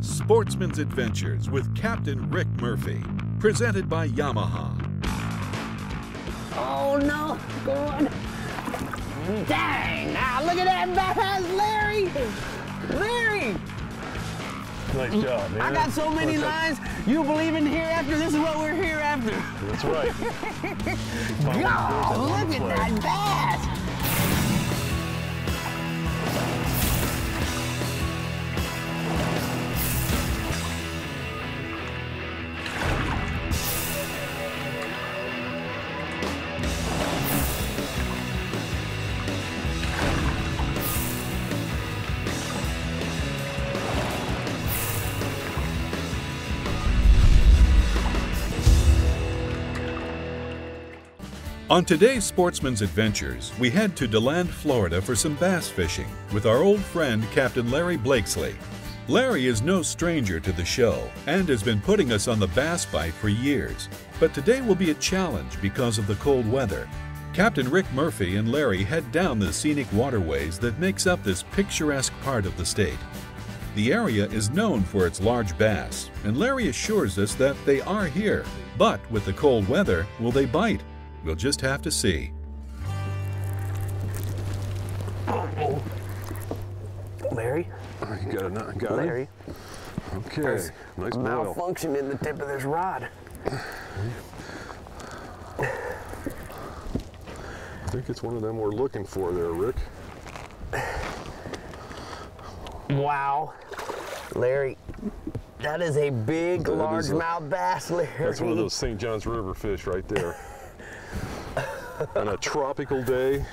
Sportsman's Adventures with Captain Rick Murphy, presented by Yamaha. Oh no, good. Dang, now look at that bass, Larry. Larry. Nice job, man. I got so many lines. You believe in hereafter? This is what we're here after. That's right. God, look at that bass. On today's Sportsman's Adventures, we head to DeLand, Florida for some bass fishing with our old friend Captain Larry Blakesley. Larry is no stranger to the show and has been putting us on the bass bite for years. But today will be a challenge because of the cold weather. Captain Rick Murphy and Larry head down the scenic waterways that makes up this picturesque part of the state. The area is known for its large bass, and Larry assures us that they are here. But with the cold weather, will they bite? We'll just have to see. Larry? You got it? Got Larry? it? Okay. There's Nice boil. malfunction in the tip of this rod. I think it's one of them we're looking for there, Rick. Wow. Larry, that is a big largemouth bass, Larry. That's one of those St. John's River fish right there. On a tropical day,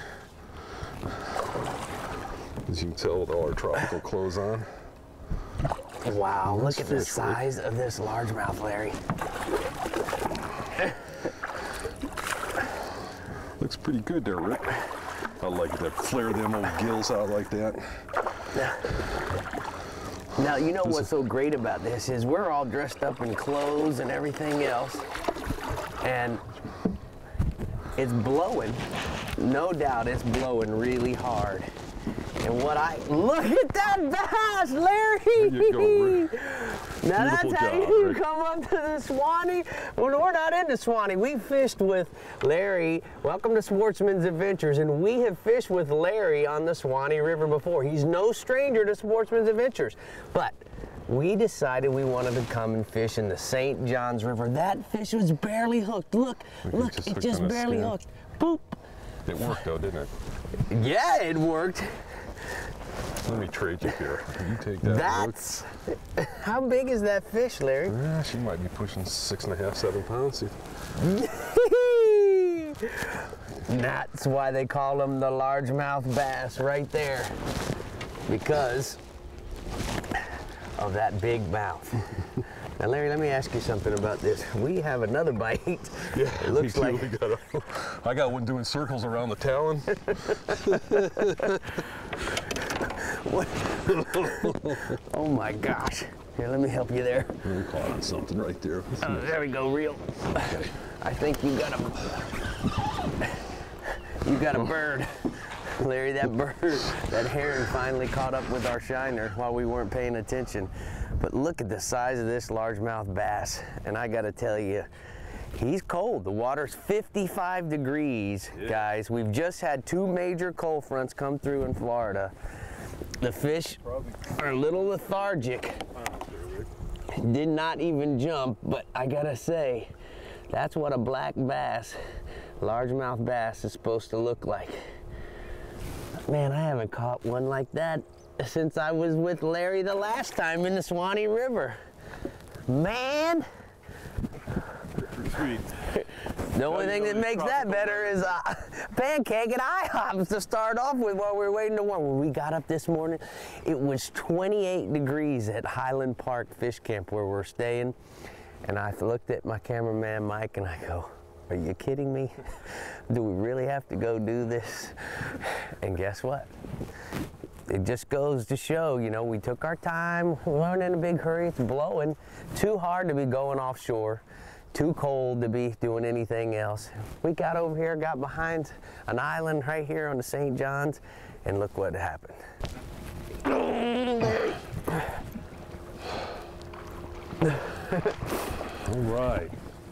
as you can tell with all our tropical clothes on. Wow, Nice look at the fish, size of this largemouth, Larry. Looks pretty good there, Rick. I like it to flare them old gills out like that. Now, you know what's so great about this is we're all dressed up in clothes and everything else, and it's blowing. No doubt it's blowing really hard. And look at that bass, Larry! There you go, Rick. Now Beautiful that's how job, you Rick. come up to the Swanee. Well, we're not into Swanee. We fished with Larry. Welcome to Sportsman's Adventures, and we have fished with Larry on the Swanee River before. He's no stranger to Sportsman's Adventures, but we decided we wanted to come and fish in the St. John's River. That fish was barely hooked. Look, it just barely hooked. Boop. It worked though, didn't it? Yeah, it worked. Let me trade you here. You take that. That's, how big is that fish, Larry? Yeah, she might be pushing 6.5, 7 pounds. That's why they call them the largemouth bass right there, because of that big mouth. Now, Larry, let me ask you something about this. We have another bite. Yeah, it looks me too. like I got one doing circles around the talon. Oh my gosh. Here, let me help you there. We caught on something right there. There we go, reel. I think you got a bird. Larry, that bird, that heron finally caught up with our shiner while we weren't paying attention. But look at the size of this largemouth bass. And I gotta tell you, he's cold. The water's 55 degrees, guys. We've just had 2 major cold fronts come through in Florida. The fish are a little lethargic. Did not even jump, but I gotta say, that's what a black bass, largemouth bass, is supposed to look like. Man, I haven't caught one like that since I was with Larry the last time in the Swanee River. Man! Sweet. The only thing that makes that better is pancake and IHOP to start off with while we were waiting to warm. When we got up this morning, it was 28 degrees at Highland Park Fish Camp where we're staying. And I looked at my cameraman, Mike, and I go, are you kidding me? Do we really have to go do this? And guess what? It just goes to show, you know, we took our time. We weren't in a big hurry. It's blowing. Too hard to be going offshore. Too cold to be doing anything else. We got over here, got behind an island right here on the St. John's, and look what happened. All right.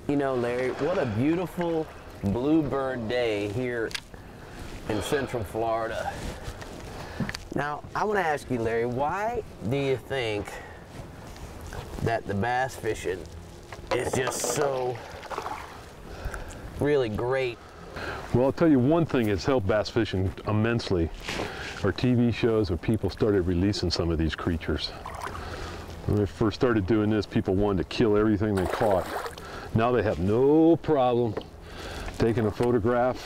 You know, Larry, what a beautiful bluebird day here in Central Florida. Now, I want to ask you, Larry, why do you think that the bass fishing is just so really great? Well, I'll tell you one thing that's helped bass fishing immensely are TV shows where people started releasing some of these creatures. When I first started doing this, people wanted to kill everything they caught. Now they have no problem taking a photograph,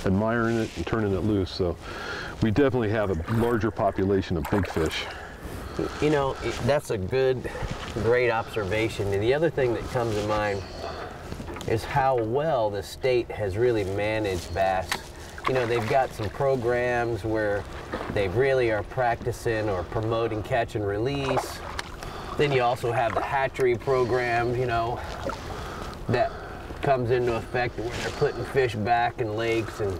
admiring it, and turning it loose. So we definitely have a larger population of big fish. You know, that's a great observation. And the other thing that comes to mind is how well the state has really managed bass. You know, they've got some programs where they really are practicing or promoting catch and release. Then you also have the hatchery program, you know, that comes into effect where they're putting fish back in lakes and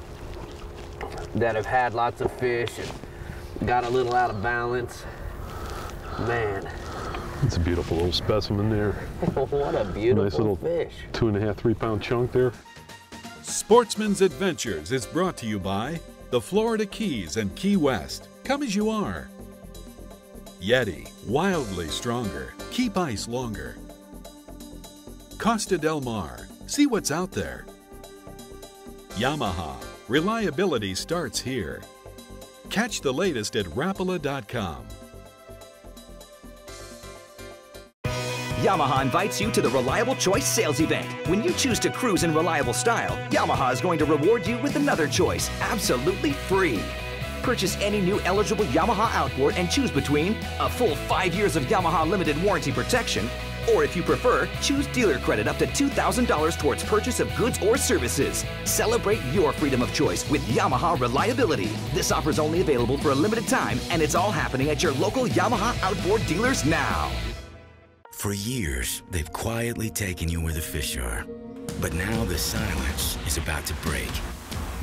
that have had lots of fish and got a little out of balance. Man. It's a beautiful little specimen there. What a beautiful nice little fish. 2.5, 3 pound chunk there. Sportsman's Adventures is brought to you by the Florida Keys and Key West. Come as you are. Yeti, wildly stronger. Keep ice longer. Costa Del Mar, see what's out there. Yamaha, reliability starts here. Catch the latest at Rapala.com. Yamaha invites you to the Reliable Choice Sales Event. When you choose to cruise in reliable style, Yamaha is going to reward you with another choice, absolutely free. Purchase any new eligible Yamaha outboard and choose between a full 5 years of Yamaha limited warranty protection, or if you prefer, choose dealer credit up to $2,000 towards purchase of goods or services. Celebrate your freedom of choice with Yamaha reliability. This offer is only available for a limited time, and it's all happening at your local Yamaha outboard dealers now. For years, they've quietly taken you where the fish are. But now the silence is about to break.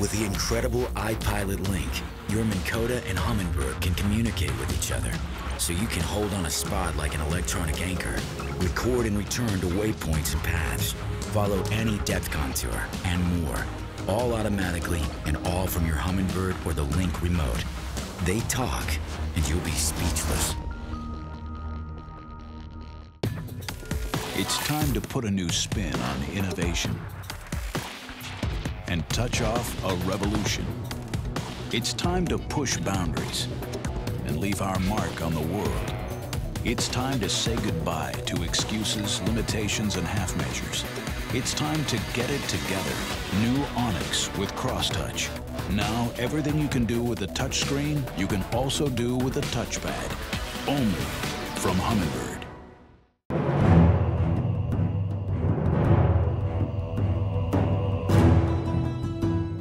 With the incredible iPilot Link, your Minn Kota and Humminbird can communicate with each other, so you can hold on a spot like an electronic anchor, record and return to waypoints and paths, follow any depth contour, and more. All automatically and all from your Humminbird or the Link remote. They talk, and you'll be speechless. It's time to put a new spin on innovation and touch off a revolution. It's time to push boundaries and leave our mark on the world. It's time to say goodbye to excuses, limitations, and half measures. It's time to get it together. New Onyx with Crosstouch. Now, everything you can do with a touchscreen, you can also do with a touchpad. Only from Humminbird.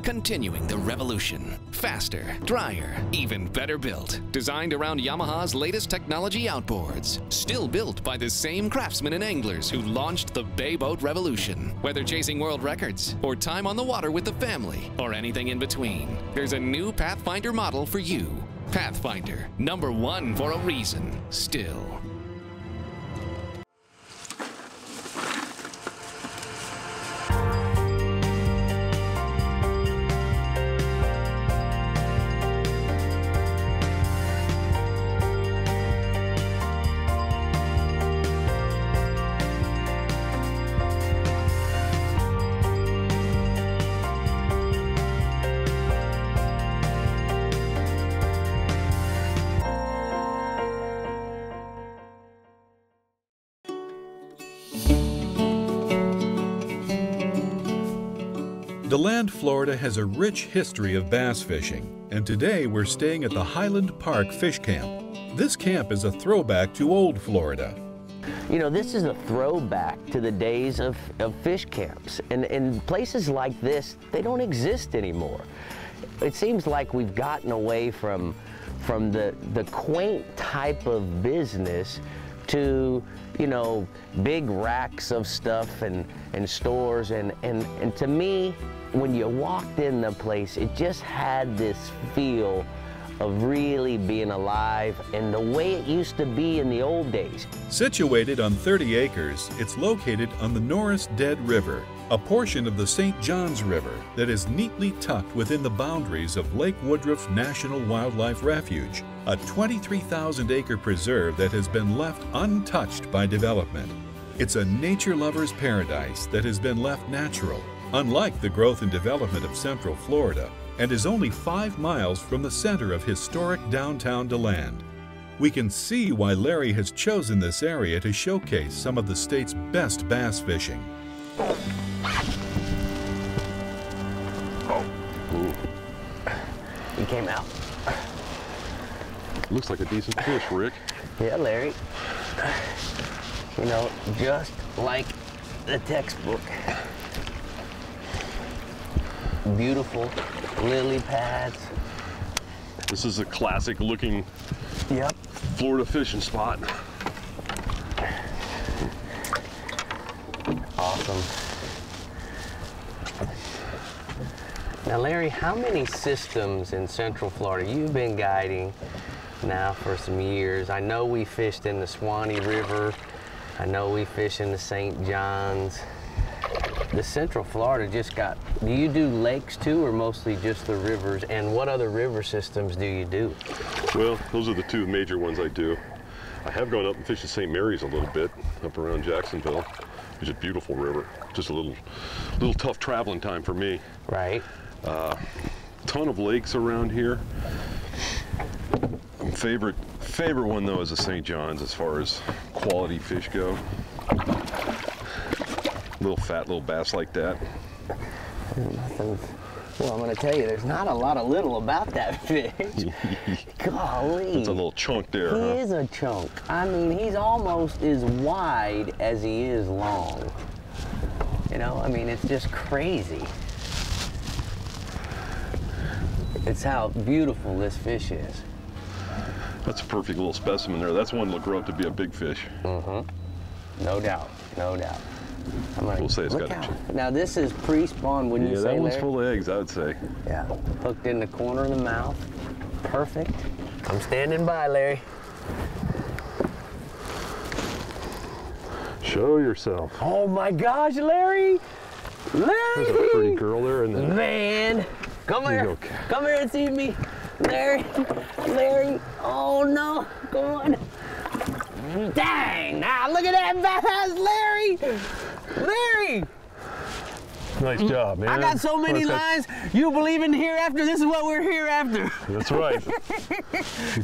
Continuing the revolution. Faster, drier, even better built. Designed around Yamaha's latest technology outboards. Still built by the same craftsmen and anglers who launched the Bay Boat Revolution. Whether chasing world records, or time on the water with the family, or anything in between, there's a new Pathfinder model for you. Pathfinder, #1 for a reason, still. DeLand, Florida has a rich history of bass fishing, and today we're staying at the Highland Park Fish Camp. This camp is a throwback to old Florida. You know, this is a throwback to the days of fish camps. And places like this, they don't exist anymore. It seems like we've gotten away from the quaint type of business to, you know, big racks of stuff and stores. And to me, when you walked in the place, it just had this feel of really being alive and the way it used to be in the old days. Situated on 30 acres, it's located on the Norris Dead River, a portion of the St. Johns River that is neatly tucked within the boundaries of Lake Woodruff National Wildlife Refuge, a 23,000-acre preserve that has been left untouched by development. It's a nature lover's paradise that has been left natural, unlike the growth and development of Central Florida, and is only 5 miles from the center of historic downtown DeLand. We can see why Larry has chosen this area to showcase some of the state's best bass fishing. Ooh. He came out. Looks like a decent fish, Rick. Yeah, Larry. You know, just like the textbook. Beautiful lily pads. This is a classic looking Yep. Florida fishing spot. Awesome. Now, Larry, how many systems in Central Florida? You've been guiding now for some years. I know we fished in the Swanee River. I know we fish in the St. Johns. The Central Florida just got, do you do lakes too, or mostly just the rivers? And what other river systems do you do? Well, those are the two major ones I do. I have gone up and fished the St. Mary's a little bit, up around Jacksonville, which is a beautiful river. Just a little tough traveling time for me. Right. Ton of lakes around here. Favorite one though is the St. John's as far as quality fish go. Little fat little bass like that. Nothing. Well, I'm going to tell you, there's not a lot of little about that fish. Golly. It's a little chunk there, He huh? is a chunk. I mean, he's almost as wide as he is long. You know, I mean, it's just crazy. It's how beautiful this fish is. That's a perfect little specimen there. That's one that'll grow up to be a big fish. Mm-hmm. No doubt, no doubt. We'll say it's look got a out. Now this is pre-spawn, wouldn't you say, Yeah, that one's Larry? full of eggs, I would say. Yeah, hooked in the corner of the mouth. Perfect. I'm standing by, Larry. Show yourself. Oh my gosh, Larry! Larry! There's a pretty girl there, isn't there? Man, come Here you here. go. Come here and see me. Larry, Larry. Oh no, come on. Dang, now look at that bass, Larry! Larry! Nice job, man. I got so many lines. You believe in hereafter? This is what we're here after. That's right. We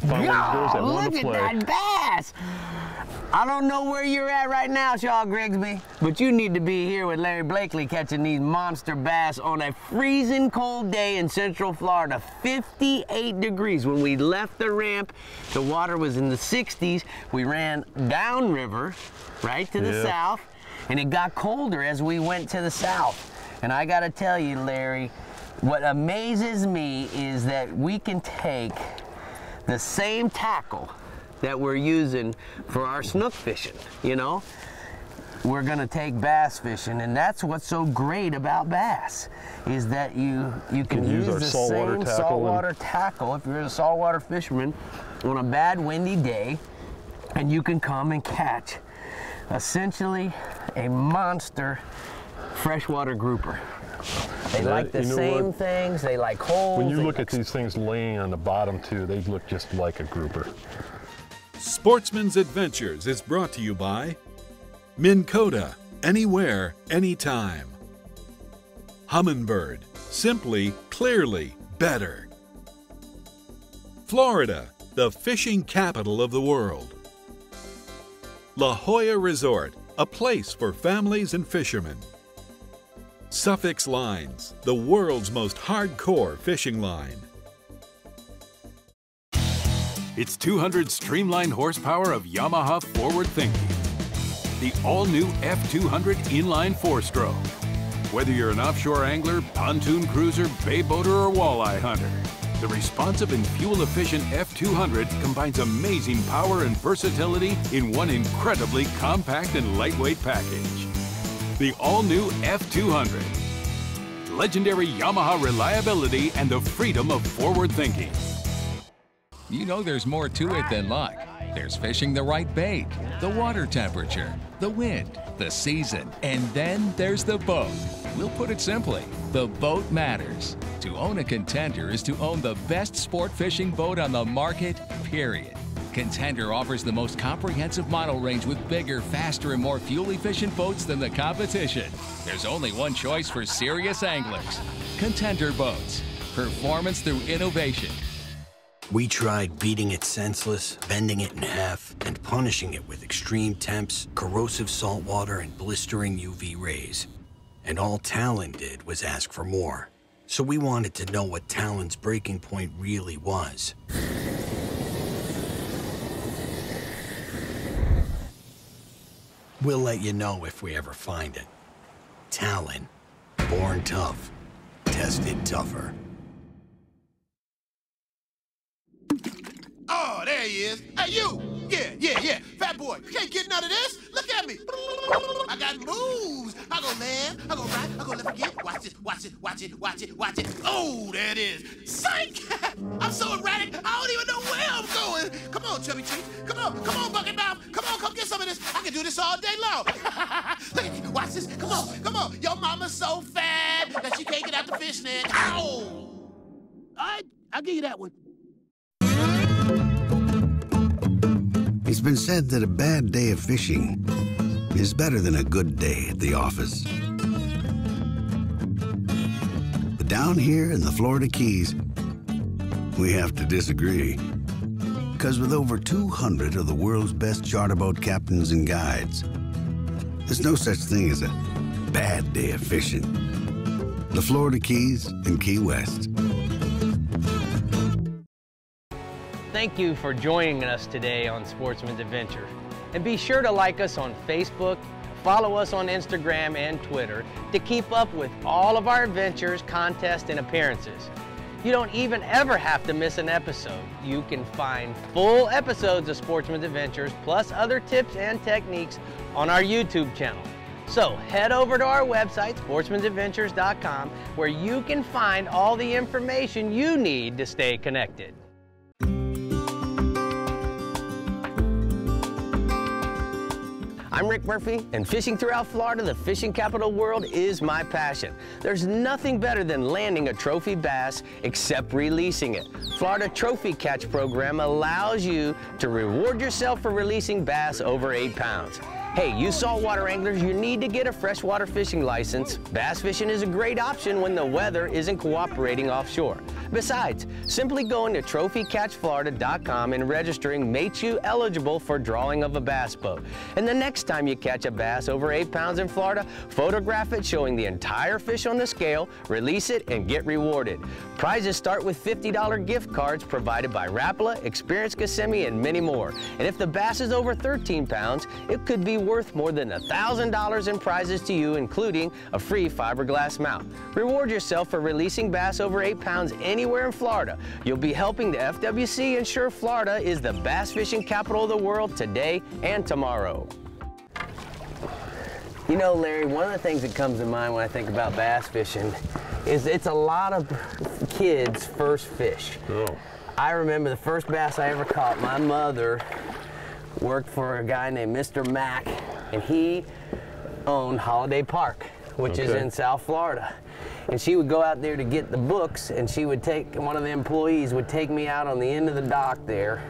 finally there's that one look to at play. that bass. I don't know where you're at right now, Shaw Grigsby, but you need to be here with Larry Blakely catching these monster bass on a freezing cold day in Central Florida, 58 degrees. When we left the ramp, the water was in the 60s. We ran downriver, right to the south, and it got colder as we went to the south. And I gotta tell you, Larry, what amazes me is that we can take the same tackle that we're using for our snook fishing, you know? We're gonna take bass fishing, and that's what's so great about bass, is that you can use the same saltwater tackle if you're a saltwater fisherman on a bad windy day, and you can come and catch essentially a monster freshwater grouper. They like the same things, they like holes. When you look at these things laying on the bottom too, they look just like a grouper. Sportsman's Adventures is brought to you by Minn Kota, anywhere, anytime. Humminbird, simply, clearly, better. Florida, the fishing capital of the world. La Jolla Resort, a place for families and fishermen. Suffix Lines, the world's most hardcore fishing line. It's 200 streamlined horsepower of Yamaha forward thinking. The all-new F200 inline 4-stroke. Whether you're an offshore angler, pontoon cruiser, bay boater, or walleye hunter, the responsive and fuel-efficient F200 combines amazing power and versatility in one incredibly compact and lightweight package. The all-new F200. Legendary Yamaha reliability and the freedom of forward thinking. You know there's more to it than luck. There's fishing the right bait, the water temperature, the wind, the season, and then there's the boat. We'll put it simply, the boat matters. To own a Contender is to own the best sport fishing boat on the market, period. Contender offers the most comprehensive model range with bigger, faster, and more fuel-efficient boats than the competition. There's only one choice for serious anglers. Contender Boats. Performance through innovation. We tried beating it senseless, bending it in half, and punishing it with extreme temps, corrosive salt water, and blistering UV rays. And all Talon did was ask for more. So we wanted to know what Talon's breaking point really was. We'll let you know if we ever find it. Talon, born tough, tested tougher. Oh, there he is. Hey, you! Yeah. Fat boy, you can't get none of this. Look at me. I got moves. I go left, I go right, I go left again. Watch it. Oh, there it is. Psych! I'm so erratic, I don't even know where I'm going. Come on, Chubby Cheeks. Come on, Bucket Mouth. Come get some of this. I can do this all day long. Look at me. Watch this. Come on. Your mama's so fat that she can't get out the fish net. Ow! All right, I'll give you that one. It's been said that a bad day of fishing is better than a good day at the office. But down here in the Florida Keys, we have to disagree. Because with over 200 of the world's best charter boat captains and guides, there's no such thing as a bad day of fishing. The Florida Keys and Key West. Thank you for joining us today on Sportsman's Adventure. And be sure to like us on Facebook, follow us on Instagram and Twitter to keep up with all of our adventures, contests, and appearances. You don't even ever have to miss an episode. You can find full episodes of Sportsman's Adventures plus other tips and techniques on our YouTube channel. So head over to our website, sportsmansadventures.com, where you can find all the information you need to stay connected. I'm Rick Murphy, and fishing throughout Florida, the fishing capital world, is my passion. There's nothing better than landing a trophy bass except releasing it. Florida Trophy Catch Program allows you to reward yourself for releasing bass over 8 pounds. Hey, you saltwater anglers, you need to get a freshwater fishing license. Bass fishing is a great option when the weather isn't cooperating offshore. Besides, simply going to trophycatchflorida.com and registering makes you eligible for drawing of a bass boat. And the next time you catch a bass over 8 pounds in Florida, photograph it showing the entire fish on the scale, release it, and get rewarded. Prizes start with $50 gift cards provided by Rapala, Experience Kissimmee, and many more. And if the bass is over 13 pounds, it could be worth more than $1,000 in prizes to you, including a free fiberglass mount. Reward yourself for releasing bass over 8 pounds anywhere in Florida. You'll be helping the FWC ensure Florida is the bass fishing capital of the world today and tomorrow. You know, Larry, one of the things that comes to mind when I think about bass fishing is it's a lot of kids' first fish. Oh. I remember the first bass I ever caught. My mother worked for a guy named Mr. Mack, and he owned Holiday Park, which is in South Florida. And she would go out there to get the books, and she would take, one of the employees would take me out on the end of the dock there,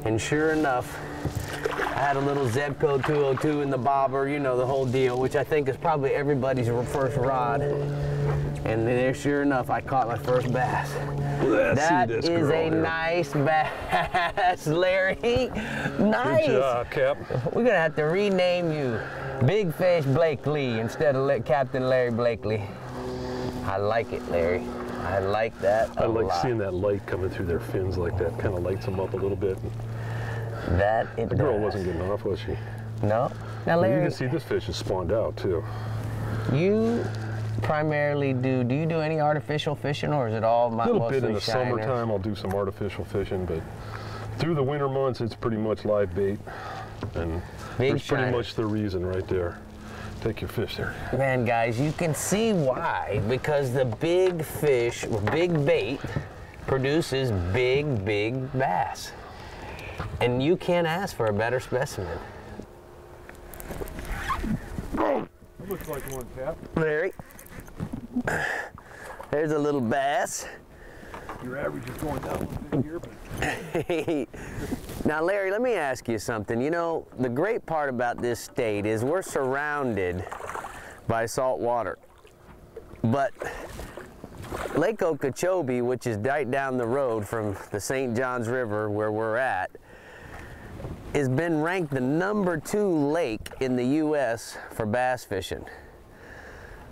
and sure enough, I had a little Zebco 202 in the bobber, you know, the whole deal, which I think is probably everybody's first rod. And there, sure enough, I caught my first bass. That is a nice bass, Larry. Nice. Good job, Cap. We're gonna have to rename you Big Fish Blakely instead of Captain Larry Blakely. I like it, Larry. I like that a lot. I like seeing that light coming through their fins like that. Kind of lights them up a little bit. That it The girl does. wasn't getting off, was she? No. Now, Larry, you can see this fish is spawned out too. You primarily do you do any artificial fishing, or is it all mostly A little bit in the shiners? summertime, I'll do some artificial fishing, but through the winter months, it's pretty much live bait. And there's pretty much the reason right there. Take your fish there. Man, guys, you can see why, because the big fish, or big bait, produces big, big bass. And you can't ask for a better specimen. Looks like one, Cap. Larry, there's a little bass. Your average is going down one big here, but... Now, Larry, let me ask you something. You know, the great part about this state is we're surrounded by salt water. But Lake Okeechobee, which is right down the road from the St. Johns River where we're at, has been ranked the #2 lake in the U.S. for bass fishing.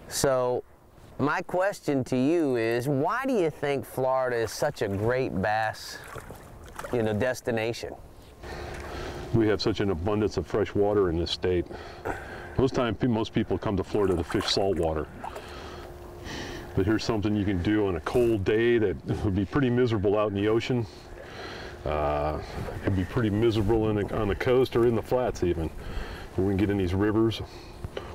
So my question to you is, why do you think Florida is such a great bass, destination? We have such an abundance of fresh water in this state. Most people come to Florida to fish saltwater. But here's something you can do on a cold day that would be pretty miserable out in the ocean. It'd be pretty miserable on the coast or in the flats even. We can get in these rivers.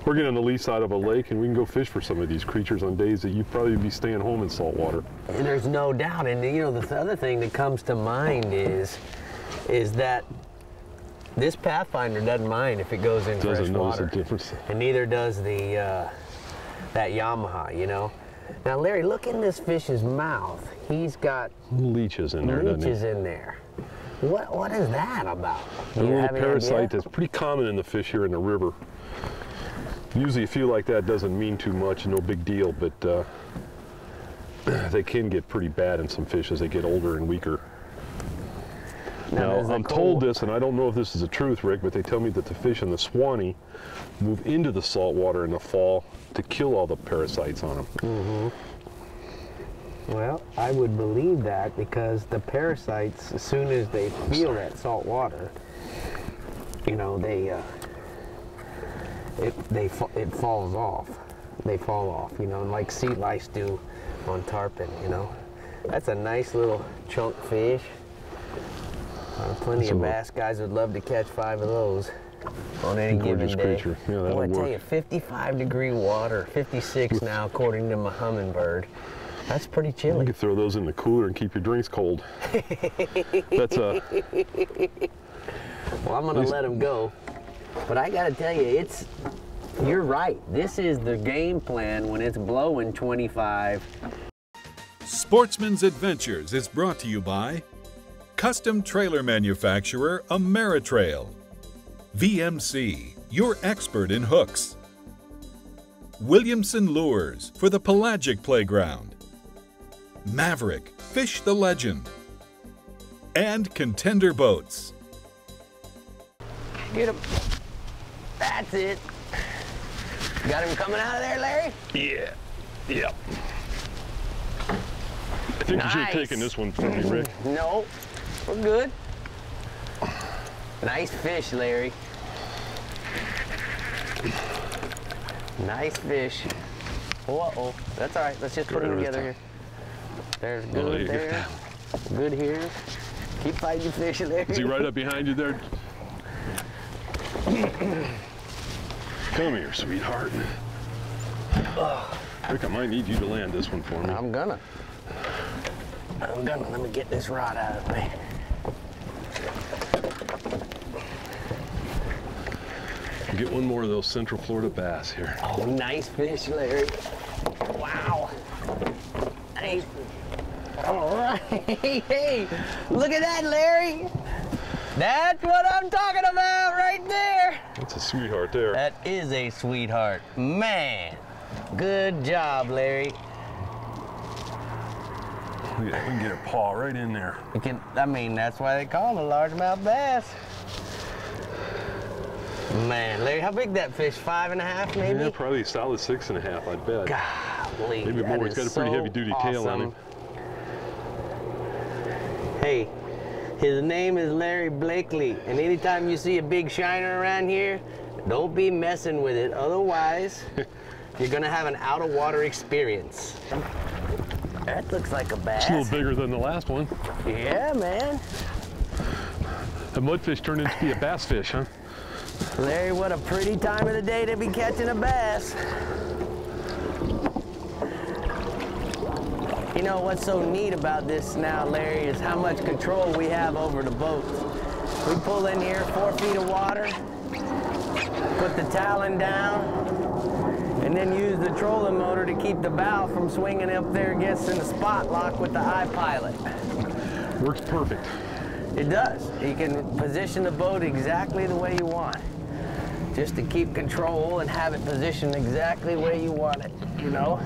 Or get on the lee side of a lake and we can go fish for some of these creatures on days that you'd probably be staying home in salt water. And there's no doubt. And the other thing that comes to mind is that this Pathfinder doesn't mind if it goes in fresh water. Doesn't notice the difference. And neither does that Yamaha, Now, Larry, look in this fish's mouth. He's got leeches in there, doesn't he? Leeches in there. What is that about? A little parasite that's pretty common in the fish here in the river. Usually a few like that doesn't mean too much, no big deal, but they can get pretty bad in some fish as they get older and weaker. Now, I'm told this, and I don't know if this is the truth, Rick, but they tell me that the fish in the Swanee move into the salt water in the fall to kill all the parasites on them. Mm-hmm. Well, I would believe that because the parasites, as soon as they feel that salt water, it falls off. They fall off, like sea lice do on tarpon, That's a nice little chunk fish. Plenty of bass guys would love to catch 5 of those on any given day. Creature. Yeah, that'll I tell work. you, 55-degree water, 56 now according to my hummingbird. That's pretty chilly. You could throw those in the cooler and keep your drinks cold. That's Well, I'm gonna let them go. But I gotta tell you, you're right. This is the game plan when it's blowing 25. Sportsman's Adventures is brought to you by custom trailer manufacturer Ameritrail, VMC, your expert in hooks, Williamson Lures for the Pelagic Playground, Maverick, Fish the Legend, and Contender Boats. Get him. That's it. Got him coming out of there, Larry? Yeah. Yep. I think you should have taken this one from me, Rick. No, we're good. Nice fish, Larry. Nice fish. Uh-oh. That's all right. Let's just put them together here. There's good there. Good here. Keep fighting your fish, Larry. Is he right up behind you there? Come here, sweetheart. Rick, I might need you to land this one for me. I'm gonna. Let me get this rod out of the way. Get one more of those Central Florida bass here. Oh, nice fish, Larry. Wow. Nice. All right. Hey, look at that, Larry. That's what I'm talking about right there. That's a sweetheart there. That is a sweetheart. Man, good job, Larry. We can get a paw right in there. That's why they call it a largemouth bass. Man, Larry, how big that fish? 5.5 maybe? Yeah, probably a solid 6.5, I bet. Golly, maybe more. He's got a pretty heavy-duty tail on him. Hey, his name is Larry Blakely, and anytime you see a big shiner around here, don't be messing with it. Otherwise, you're gonna have an out-of-water experience. That looks like a bass. It's a little bigger than the last one. Yeah, man. The mudfish turned into be a bass fish, huh? Larry, what a pretty time of the day to be catching a bass. You know what's so neat about this now, Larry, is how much control we have over the boats. We pull in here, 4 feet of water, put the talon down, and then use the trolling motor to keep the bow from swinging up there against in the spot lock with the iPilot. Works perfect. It does. You can position the boat exactly the way you want, just to keep control and have it positioned exactly the way you want it, you know?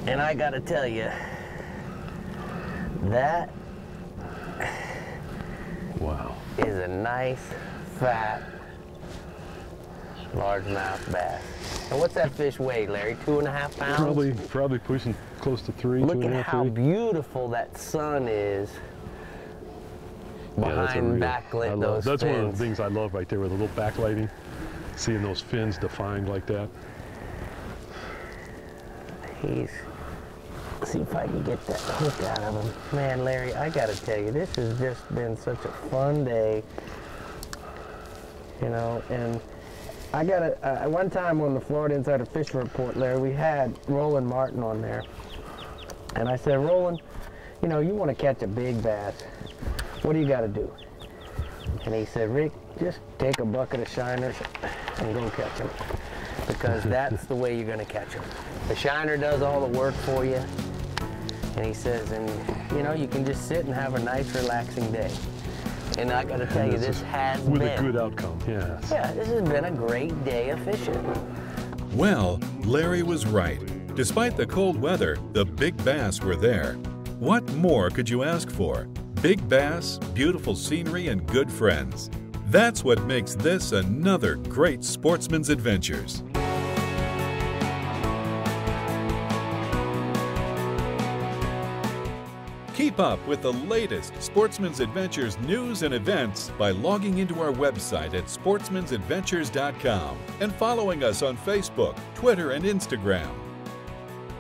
And I gotta tell you, that wow, is a nice, fat, largemouth bass. And what's that fish weigh, Larry? 2.5 pounds? Probably pushing close to 3. Look at how beautiful that sun is behind backlit those fins. That's one of the things I love right there with a little backlighting, seeing those fins defined like that. See if I can get that hook out of him. Man, Larry, I gotta tell you, this has just been such a fun day. You know, and I gotta, one time on the Florida Insider Fishing Report, Larry, we had Roland Martin on there. And I said, Roland, you know, you want to catch a big bass. What do you gotta do? And he said, Rick, just take a bucket of shiners and go catch them. Because that's the way you're gonna catch them. The shiner does all the work for you. And he says, and you know, you can just sit and have a nice relaxing day. And I gotta tell you, this has been. With a good outcome, yes. Yeah, this has been a great day of fishing. Well, Larry was right. Despite the cold weather, the big bass were there. What more could you ask for? Big bass, beautiful scenery, and good friends. That's what makes this another great Sportsman's Adventures. Keep up with the latest Sportsman's Adventures news and events by logging into our website at sportsmansadventures.com and following us on Facebook, Twitter, and Instagram.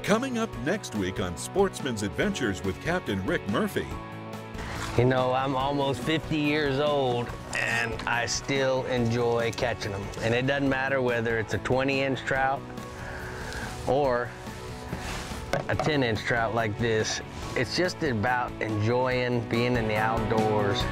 Coming up next week on Sportsman's Adventures with Captain Rick Murphy. You know, I'm almost 50 years old and I still enjoy catching them. And it doesn't matter whether it's a 20-inch trout or a 10-inch trout like this. It's just about enjoying being in the outdoors